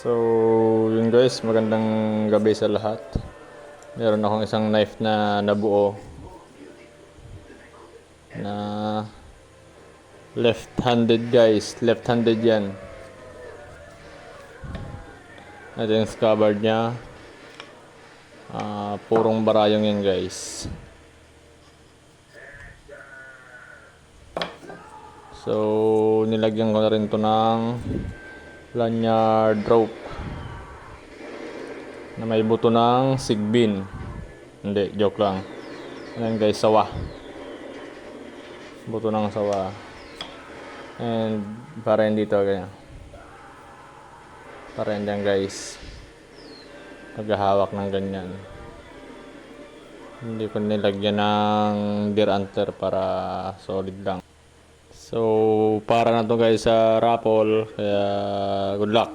So, yun guys, magandang gabi sa lahat. Meron akong isang knife na nabuo na left-handed guys, left-handed yan. Ito yung scabbard niya. Purong barayong yan guys. So, nilagyan ko na rin to ng lanyard rope na may buto ng sigbin. Hindi, joke lang. Ayan guys, sawa. Buto ng sawa. And para hindi to ganyan. Para hindi yan guys. Paghahawak ng ganyan. Hindi ko nilagyan ng deer hunter para solid lang. So, para na to guys sa raffle. Kaya good luck.